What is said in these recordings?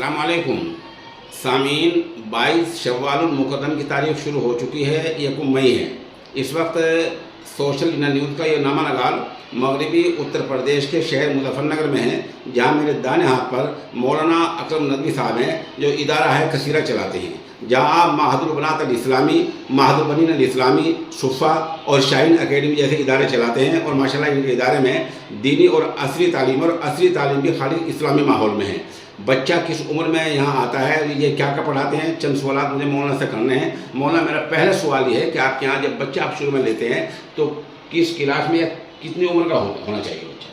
अस्सलाम वालेकुम सामीन। 22 शव्वाल मुक़द्दम की तारीख शुरू हो चुकी है, 1 मई है। इस वक्त सोशल न्यूज़ का ये नामा नगाल मगरबी उत्तर प्रदेश के शहर मुजफ्फरनगर में है, जहाँ मेरे दाने हाथ पर मौलाना अकरम नदवी साहब हैं, जो इदारा है कसीरा चलाते हैं, जहाँ आप महदुल बनात अल इस्लामी, महदुल बनीन अल इस्लामी, शुफ़ा और शाहीन अकेडमी जैसे इदारे चलाते हैं। और माशाल्लाह इनके इदारे में दीनी और असली तालीम भी खाली इस्लामी माहौल में है। बच्चा किस उम्र में यहाँ आता है, ये क्या क्या पढ़ाते हैं, चंद सवाल मुझे मौलाना से करने हैं। मौलाना, मेरा पहला सवाल ये है कि आपके यहाँ जब बच्चा आप शुरू में लेते हैं तो किस क्लास में या कितनी उम्र का होना चाहिए बच्चा?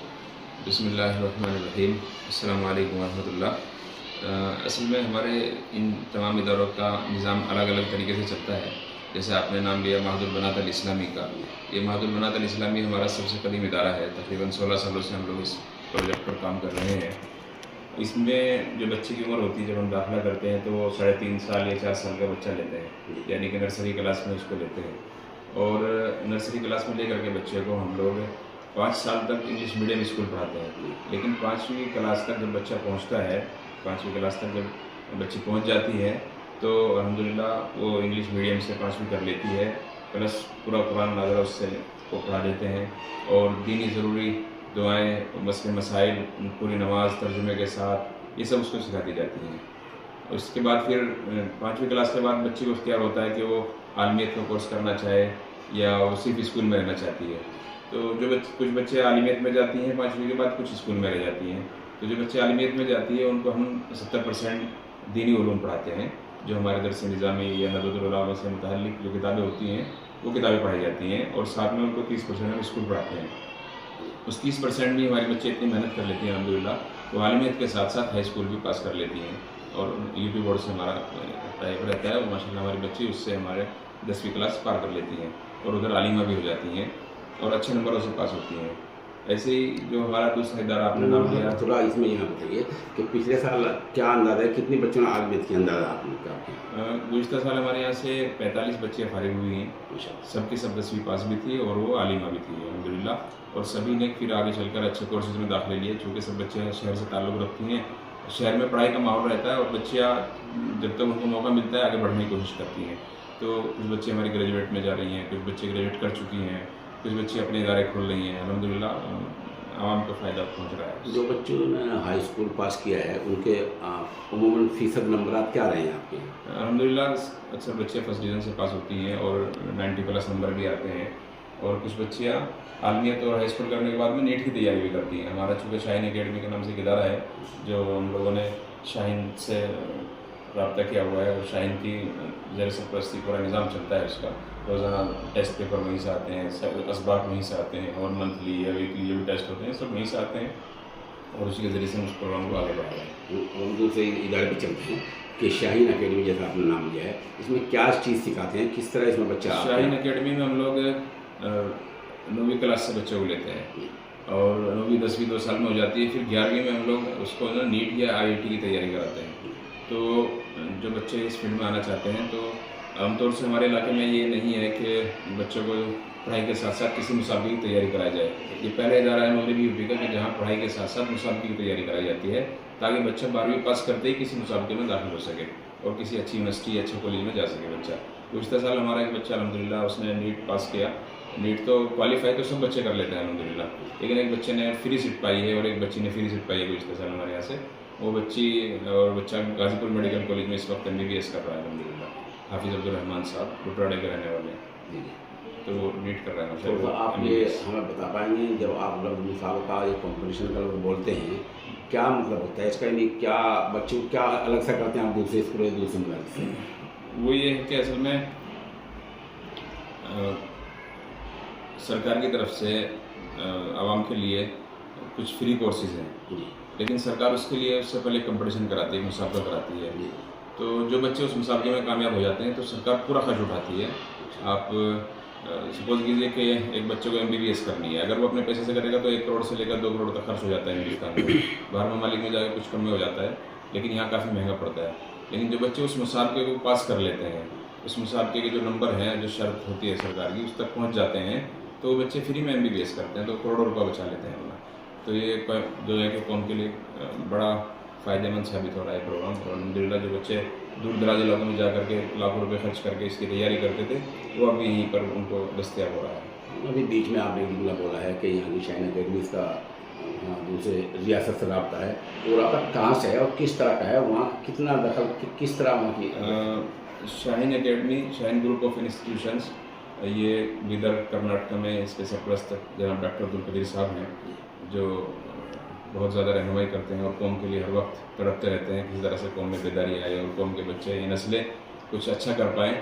बिस्मिल्लाहिर्रहमानिर्रहीम, अस्सलाम वालेकुम वरहमतुल्लाह। असल में हमारे इन तमाम इदारों का निज़ाम अलग अलग तरीके से चलता है। जैसे आपने नाम लिया महदुल बनात अल इस्लामी का, ये महदुल बनात अल इस्लामी हमारा सबसे कदीम इदारा है। तकरीबन 16 सालों से हम लोग इस प्रोजेक्ट पर काम कर रहे हैं। इसमें जो बच्चे की उम्र होती है, जब हम दाखिला करते हैं तो वो 3.5 साल या 4 साल का बच्चा लेते हैं, यानी कि नर्सरी क्लास में उसको लेते हैं। और नर्सरी क्लास में लेकर के बच्चे को हम लोग 5 साल तक इंग्लिश मीडियम स्कूल पढ़ाते हैं। लेकिन 5वीं क्लास तक जब बच्चा पहुंचता है, 5वीं क्लास तक जब बच्ची पहुंच जाती है तो अल्हम्दुलिल्लाह वो इंग्लिश मीडियम से 5वीं कर लेती है, प्लस पूरा कुरान नाज़िल उससे को पढ़ा देते हैं। और दीनी ज़रूरी दुआएँ, मसले मसाइल, पूरी नमाज तर्जुमे के साथ, ये सब उसको सिखा दी जाती हैं। उसके बाद फिर 5वीं क्लास के बाद बच्चे को इख्तियार होता है कि वो आलमियत का कोर्स करना चाहे या वो सिर्फ स्कूल में रहना चाहती है। तो जो कुछ बच्चे आलिमियत में जाती हैं 5वीं के बाद, कुछ स्कूल में रह जाती हैं। तो जो बच्चे आलिमियत में जाती है उनको हम 70% दीनी उलूम पढ़ाते हैं, जो हमारे दरस निज़ामी या नदवतुल उलमा से मुतअल्लिक़ जो किताबें होती हैं वो किताबें पढ़ाई जाती हैं। और साथ में उनको 30% हम स्कूल पढ़ाते हैं। उस 30% भी हमारे बच्चे इतनी मेहनत कर लेते हैं अल्हम्दुलिल्लाह, वो आलिमियत के साथ साथ हाई स्कूल भी पास कर लेती हैं। और यूपी बोर्ड से हमारा टाइप रहता है, और माशाल्लाह हमारी बच्ची उससे हमारे 10वीं क्लास पार कर लेती हैं और उधर आलिमा भी हो जाती हैं और अच्छे नंबरों से पास होती हैं। ऐसे ही जो हमारा दूसरा इदारा आपने नाम लिया, थोड़ा इसमें यहाँ बताइए कि पिछले साल क्या अंदाज़ा है, कितने बच्चों ने आलमियत की अंदाज़ा आपने क्या? गुज़िश्ता साल हमारे यहाँ से 45 बच्चे फारिग हुई हैं, सबकी सब 10वीं पास भी थी और वो आलिमा भी थी अल्हम्दुलिल्लाह। और सभी ने फिर आगे चलकर अच्छे कोर्सेज में दाखिले लिए, चूँकि सब बच्चे शहर से ताल्लुक़ रखती हैं, शहर में पढ़ाई का माहौल रहता है और बच्चियाँ जब तक उनको मौका मिलता है आगे बढ़ने की कोशिश करती हैं। तो कुछ बच्चे हमारी ग्रेजुएट में जा रही हैं, कुछ बच्चे ग्रेजुएट कर चुकी हैं, कुछ बच्चे अपने इदारे खोल रही हैं। अल्हम्दुलिल्लाह आवाम को फ़ायदा पहुँच रहा है। जो बच्चों ने हाई स्कूल पास किया है उनके उमूमन फ़ीसद नंबरात क्या रहे हैं आपके? अल्हम्दुलिल्लाह अक्सर बच्चे फर्स्ट डिवीज़न से पास होती हैं और 90+ नंबर भी आते हैं। और कुछ बच्चियाँ आलमियत और हाई स्कूल करने के बाद में नीट की तैयारी भी करती हैं। हमारा चूँकि शाहीन अकेडमी के नाम से एक इदारा है, जो हम लोगों ने शाहीन से रब्ता किया हुआ है, और शाहीन की ज़र सरपरस्ती पूरा निज़ाम चलता है उसका। रोज़ाना टेस्ट पेपर वहीं से आते हैं, असबाक वहीं से आते हैं, और मंथली या वीकली जो भी टेस्ट होते हैं सब वहीं से आते हैं, और उसी के ज़रिए से हम उस प्रोग्राम को आगे बढ़ा रहे हैं। हम दूसरे इदारे पर चलते हैं कि शाहीन अकेडमी जैसा आपने नाम लिया है, इसमें क्या चीज़ सिखाते हैं, किस तरह इसमें बच्चा? शाहीन अकेडमी में हम लोग 9वीं क्लास से बच्चों को लेते हैं, और 9वीं 10वीं 2 साल में हो जाती है। फिर 11वीं में हम लोग उसको ना नीट या IIT की तैयारी कराते हैं। तो जो बच्चे इस फील्ड में आना चाहते हैं, तो आमतौर से हमारे इलाके में ये नहीं है कि बच्चों को पढ़ाई के साथ साथ किसी मुसाबके की तैयारी कराई जाए। ये पहला इदारा है मगरबी यूपी का कि जहाँ पढ़ाई के साथ साथ मुसाबके की तैयारी कराई जाती है, ताकि बच्चा 12वीं पास करते ही किसी मुसाबके में दाखिल हो सके और किसी अच्छी यूनिवर्सिटी, अच्छे कॉलेज में जा सके बच्चा। गुज़िश्ता साल हमारा एक बच्चा अल्हम्दुलिल्लाह उसने नीट पास किया। नीट तो क्वालिफाई तो सब बच्चे कर लेते हैं अल्हम्दुलिल्लाह, लेकिन एक बच्चे ने फ्री सीट पाई है और एक बच्ची ने फ्री सीट पाई है गुज़िश्ता साल हमारे यहाँ से। वो बच्ची और बच्चा गाज़ीपुर मेडिकल कॉलेज में इस वक्त MBBS कर रहा है अल्हम्दुलिल्लाह। हाफिज़ अब्दुल रहमान साहब बुटराड़े के रहने वाले हैं, तो वो नीट कर रहे हैं। तो आप ये हमें बता पाएंगे, जब आप लोग मुसाबका या कॉम्पिटिशन का लोग बोलते हैं, क्या मतलब होता है इसका, यानी क्या बच्चे को क्या अलग सा करते हैं आप दूसरे स्कूल या दूसरे मुल्क से? वो ये है कि असल में सरकार की तरफ से आवाम के लिए कुछ फ्री कोर्सेज हैं, लेकिन सरकार उसके लिए उससे पहले कंपटीशन कराती है, मुसाबका कराती है। तो जो बच्चे उस मुसाबके में कामयाब हो जाते हैं तो सरकार पूरा खर्च उठाती है। आप सपोज कीजिए कि एक बच्चे को MBBS करनी है, अगर वो अपने पैसे से करेगा तो 1 करोड़ से लेकर 2 करोड़ तक खर्च हो जाता है हिंदुस्तान में। बाहर ममालिक में जाकर कुछ कम में हो जाता है, लेकिन यहाँ काफ़ी महंगा पड़ता है। लेकिन जो बच्चे उस मुसाबके को पास कर लेते हैं, उस मुसाबके के जो नंबर हैं, जो शर्त होती है सरकार की, उस तक पहुँच जाते हैं, तो बच्चे फ्री में MBBS करते हैं, तो करोड़ों रुपये बचा लेते हैं अपना। तो ये जो है कि कौम के लिए बड़ा फ़ायदे मंद साबित हो रहा है प्रोग्राम। और अल्हम्दुलिल्लाह जो बच्चे दूर दराज इलाकों में जा करके लाखों रुपए खर्च करके इसकी तैयारी करते थे, वो अभी यहीं पर उनको दस्तयाब हो रहा है। अभी बीच में आपने एक जुमला बोला है कि यहाँ की शाहीन अकेडमी का दूसरे रियासत से रब्ता है, वो रब्ता कहाँ से है और किस तरह का है, वहाँ कितना दखल किस तरह वहाँ की? Shaheen academy, Shaheen group of institutions, ये बिदर कर्नाटक में इसके सरपरस्त जनाब डॉक्टर अब्दुल कदीर साहब हैं, जो बहुत ज़्यादा रहनुमाई करते हैं और कौम के लिए हर वक्त तड़पते रहते हैं किसी तरह से कौम में बेदारी आए और कौम के बच्चे ये नस्लें कुछ अच्छा कर पाएँ।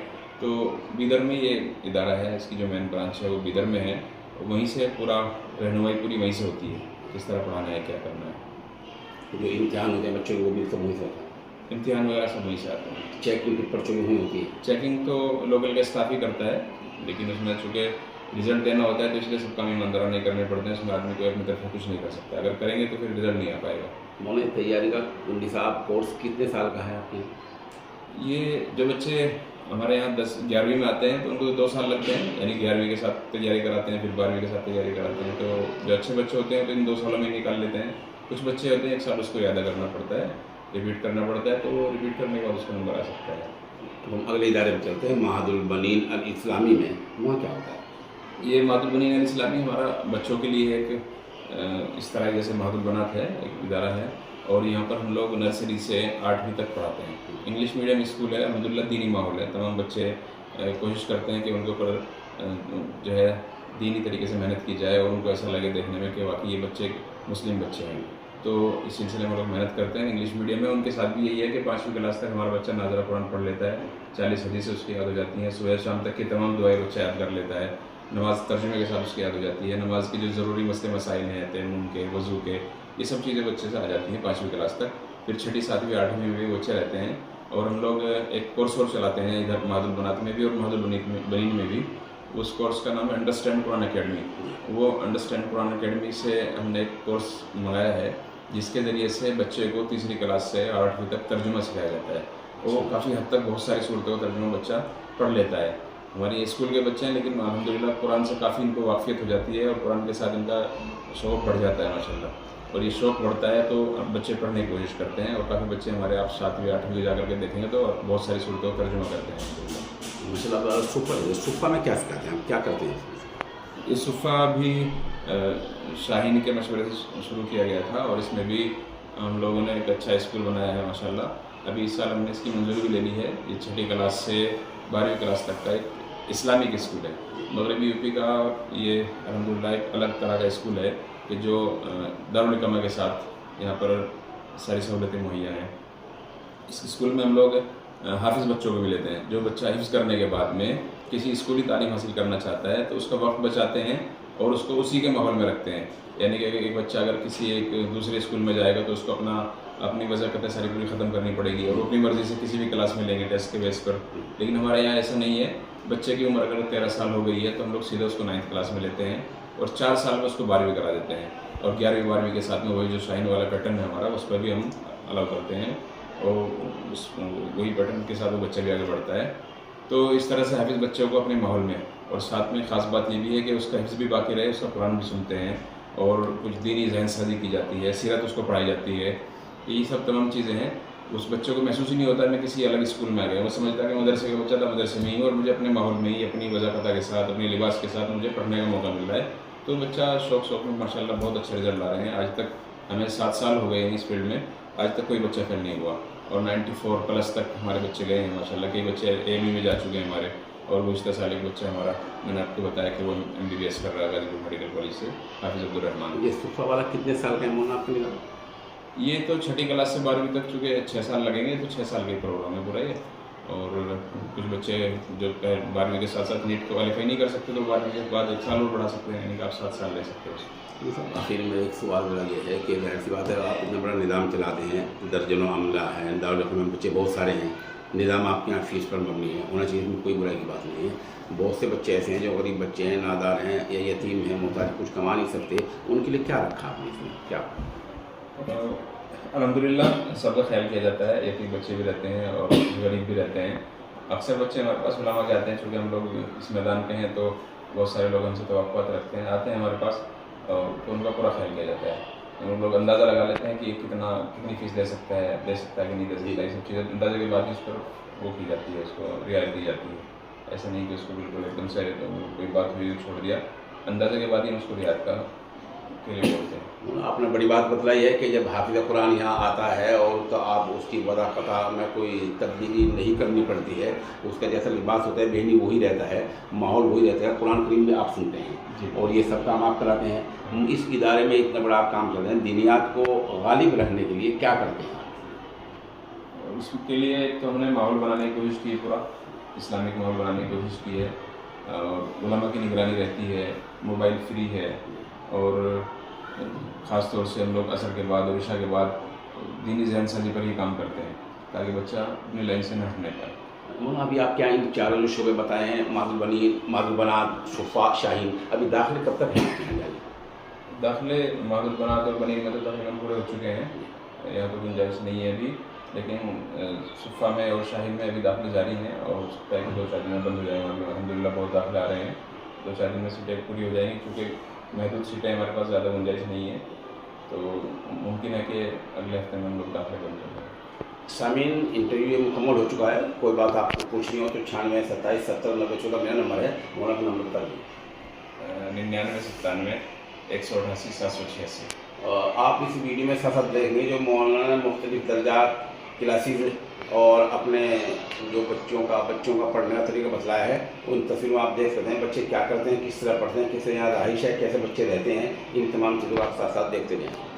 तो बिदर में ये इदारा है, इसकी जो मेन ब्रांच है वो बिदर में है, वहीं से पूरा रहनुमाई पूरी वहीं से होती है, किस तरह पढ़ाना है, क्या करना है। जो इम्तिहान होते हैं बच्चों को, वो भी सब वहीं से होता है? इम्तिहान वगैरह सब वहीं से आते हैं। चेकिंग पर्चों की वहीं होती है? चेकिंग तो लोकल का स्टाफ ही करता है, लेकिन उसमें चूँकि रिज़ल्ट देना होता है तो इसलिए सब काम ईमानदाराना नहीं करने पड़ते हैं, उसमें आदमी कोई अपनी तरफ से कुछ नहीं कर सकता। अगर करेंगे तो फिर रिज़ल्ट नहीं आ पाएगा। मौलाना तैयारी का निसाब कोर्स कितने साल का है आपके? ये जो बच्चे हमारे यहाँ 10-11वीं में आते हैं तो उनको 2 साल लगते हैं, यानी 11वीं के साथ तैयारी कराते हैं, फिर 12वीं के साथ तैयारी कराते हैं। तो जो अच्छे बच्चे होते हैं तो इन 2 सालों में निकाल लेते हैं। कुछ बच्चे होते हैं 1 साल उसको याद करना पड़ता है, रिपीट करना पड़ता है, तो वो रिपीट करने के बाद उसका नंबर आ सकता है। तो हम अगले इदारे में चलते हैं, महादुल बनीन अल इस्लामी में, वहाँ क्या होता है? ये महादुल बनीन अल इस्लामी हमारा बच्चों के लिए एक इस तरह जैसे महादुल बनात है, एक इदारा है, और यहाँ पर हम लोग नर्सरी से 8वीं तक पढ़ाते हैं। इंग्लिश मीडियम स्कूल है, अल्हम्दुलिल्लाह दीनी माहौल है। तमाम बच्चे कोशिश करते हैं कि उनके ऊपर जो है दीनी तरीके से मेहनत की जाए और उनको ऐसा लगे देखने में कि वाकई ये बच्चे मुस्लिम बच्चे हैं। तो इस सिलसिले में लोग मेहनत करते हैं। इंग्लिश मीडियम में उनके साथ भी यही है कि 5वीं क्लास तक हमारा बच्चा नाज़रा कुरान पढ़ लेता है, 40 हदीसें उसकी याद हो जाती हैं, सुबह शाम तक की तमाम दुआएं बच्चा याद कर लेता है, नमाज तर्जुमे के साथ उसकी याद हो जाती है, नमाज के जो ज़रूरी मसले मसाइल हैं, तयम्मुम के, वज़ू के, ये सब चीज़ें बच्चे से आ जाती हैं 5वीं क्लास तक। फिर 6ठी 7वीं 8वीं में भी बच्चे रहते हैं, और हम लोग एक कोर्स और चलाते हैं इधर महादुल बनात में भी और महादुल बनीन में भी। उस कोर्स का नाम है अंडरस्टैंड कुरान अकेडमी। वो अंडरस्टैंड कुरान अकेडमी से हमने एक कोर्स मंगाया है, जिसके ज़रिए से बच्चे को 3री क्लास से 8वीं तक तर्जुमा सिखाया जाता है। वो काफ़ी हद तक बहुत सारी सूरतों का तर्जुमा बच्चा पढ़ लेता है। हमारे स्कूल के बच्चे हैं, लेकिन अल्हम्दुलिल्लाह कुरान से काफ़ी इनको वाक़फ़ियत हो जाती है और कुरान के साथ इनका शौक़ बढ़ जाता है माशाल्लाह। और ये शौक़ बढ़ता है तो बच्चे पढ़ने की कोशिश करते हैं, और काफ़ी बच्चे हमारे आप 7वीं 8वीं जा करके देखेंगे तो बहुत सारी सूरतों का तर्जुमा करते हैं माशाल्लाह। सुफ़ा में क्या सिखाते हैं, क्या करते हैं? ये सुफ़ा भी शाहीन के मशवरे से शुरू किया गया था, और इसमें भी हम लोगों ने एक अच्छा स्कूल बनाया है माशाल्लाह। अभी इस साल हमने इसकी मंजूरी भी ले ली है। ये 6ठी क्लास से 12वीं क्लास तक का एक इस्लामिक स्कूल है। मगरबी यूपी का ये अल्हम्दुलिल्लाह एक अलग तरह का स्कूल है कि जो दारुल इक़ामा के साथ यहाँ पर सारी सहूलतें मुहैया हैं। इस स्कूल में हम लोग हाफिज़ बच्चों को भी लेते हैं। जो बच्चा हिफ्ज़ करने के बाद में किसी स्कूली तालीम हासिल करना चाहता है तो उसका वक्त बचाते हैं और उसको उसी के माहौल में रखते हैं। यानी कि एक बच्चा अगर किसी एक दूसरे स्कूल में जाएगा तो उसको अपनी वज़ाक़तें सारी पूरी ख़त्म करनी पड़ेगी, और वो अपनी मर्ज़ी से किसी भी क्लास में लेंगे टेस्ट के बेस पर। लेकिन हमारे यहाँ ऐसा नहीं है। बच्चे की उम्र अगर 13 साल हो गई है तो हम लोग सीधे उसको 9th क्लास में लेते हैं, और 4 साल में उसको 12वीं करा देते हैं, और 11वीं 12वीं के साथ में वही जो शाहीन वाला पैटर्न है हमारा, उस पर भी हम अलाउ करते हैं, और वही पैटर्न के साथ वो बच्चा भी आगे बढ़ता है। तो इस तरह से हाफिज़ बच्चों को अपने माहौल में, और साथ में ख़ास बात ये भी है कि उसका हिफ्ज़ भी बाकी रहे, उसका कुरान भी सुनते हैं, और कुछ दीनी ज़हन साजी की जाती है, सीरत उसको पढ़ाई जाती है। ये सब तमाम चीज़ें हैं। उस बच्चों को महसूस ही नहीं होता मैं किसी अलग स्कूल में आ गया। वो समझता है कि मदरसे का बच्चा था, मदरसे में ही, और मुझे अपने माहौल में ही अपनी वज़ाक़त के साथ, अपने लिबास के साथ मुझे पढ़ने का मौका मिल रहा है। तो बच्चा शौक़ में माशाल्लाह बहुत अच्छे रिजल्ट ला रहे हैं। आज तक हमें 7 साल हो गए हैं इस फील्ड में, आज तक कोई बच्चा फेल नहीं हुआ, और 94+ तक हमारे बच्चे गए हैं माशाल्लाह। कई बच्चे AME में जा चुके हैं हमारे, और गुज़िश्ता साल एक बच्चा हमारा, मैंने आपको बताया कि वो MBBS कर रहा है गाज़ीपुर मेडिकल कॉलेज से, हाफिज़ अब्दुल रहमान। ये सुफ़ा वाला कितने साल का है मौलाना आपको मिला? ये तो 6ठी क्लास से 12वीं तक, चूँकि 6 साल लगेंगे तो 6 साल के प्रोग्राम है पूरा ये। और कुछ बच्चे जो 12वीं के साथ साथ नीट क्वालिफाई नहीं कर सकते तो 12वीं के बाद 1 साल और बढ़ा सकते हैं, यानी कि आप 7 साल ले सकते हो। आखिर में एक सवाल मेरा ये है कि ज़ाहिर सी बात है, आप इतना बड़ा निज़ाम चलाते हैं, दर्जनों अमला हैं, दारुल इक़ामा में बच्चे बहुत सारे हैं, निज़ाम आपके यहाँ फ़ीस पर मबनी है, होना चाहिए, इसमें कोई बुराई की बात नहीं है। बहुत से बच्चे ऐसे हैं जो गरीब बच्चे हैं, नादार हैं, या यतीम हैं, मोहताज, कुछ कमा नहीं सकते, उनके लिए क्या रखा आपने इसमें, क्या? अल्हम्दुलिल्लाह सबका ख्याल किया जाता है। यतीम बच्चे भी रहते हैं और गरीब भी रहते हैं। अक्सर बच्चे हमारे पास उलमा के आते हैं, चूँकि हम लोग इस मैदान के हैं तो बहुत सारे लोग हमसे तवक्कुआत रखते हैं, आते हैं हमारे पास, और तो उनका पूरा ख्याल किया जाता है। हम लोग अंदाज़ा लगा लेते हैं कि कितनी फीस दे सकता है कि नहीं दे सकता है। ये सब चीज़ें अंदाजे के बाद ही उस पर वो की जाती है, उसको रियायत दी जाती है। ऐसा नहीं कि उसको बिल्कुल एकदम से कोई बात हुई छोड़ दिया, अंदाजे के बाद ही हम उसको रियायत के लिए बोलते हैं। आपने बड़ी बात बतलाई है कि जब हाफिज़ कुरान यहाँ आता है और तो आप उसकी वदा क़ता में कोई तब्दीली नहीं करनी पड़ती है, उसका जैसा लिबास होता है बेहनी वही रहता है, माहौल वही रहता है, कुरान करीम में आप सुनते हैं और ये सब काम आप कराते हैं। इस इदारे में इतना बड़ा आप काम कर रहे हैं, दीनियात को गालिब रखने के लिए क्या करते हैं? उसके लिए तो हमने माहौल बनाने की कोशिश की है, पूरा इस्लामिक माहौल बनाने की कोशिश की है, और उलमा की निगरानी रहती है, मोबाइल फ्री है, और ख़ास तौर से हम लोग असर के बाद और इशा के बाद दीनी ज़हन साजी पर ही काम करते हैं ताकि बच्चा अपनी लाइन से न हटने पाए। अभी आप क्या इन चारों जो शोबे बताए हैं, मादुल बनात, शुफ़ा, शाहीन, अभी दाखिले कब तक हैं? दाखिले मादुल बनात और बनीर में तो तकरीबन पूरे हो चुके हैं, यहाँ तो गुंजाइश नहीं है अभी, लेकिन शुफ़ा में और शाहीन में अभी दाखिले जारी हैं और हो सकता है कि 2-4 दिन में बंद हो जाएंगे। अल्हम्दुलिल्लाह बहुत दाखिले आ रहे हैं, 2-4 दिन में सीटें पूरी हो जाएंगी, क्योंकि महदूद सीटें हमारे पास ज़्यादा गुंजाइश नहीं है, तो मुमकिन है कि अगले हफ्ते में हम लोग दाखिले बन जाएंगे। सामीन, इंटरव्यू मुकम्मल हो चुका है, कोई बात आपको पूछनी हो तो 96 27 70 90 14 मेरा नंबर है, मोना का नंबर बता दीजिए। 99 97 188 786। आप इस वीडियो में साथ साथ देखेंगे जो मौलाना ने मुख्तलिफ दर्जात क्लासेस और अपने जो बच्चों का पढ़ने का तरीका बतलाया है, उन तस्वीरों में आप देख सकते हैं बच्चे क्या करते हैं, किस तरह पढ़ते हैं, किस तरह यहाँ रहाइश है, कैसे बच्चे रहते हैं, इन तमाम चीज़ों को आप साथ साथ देखते रहें।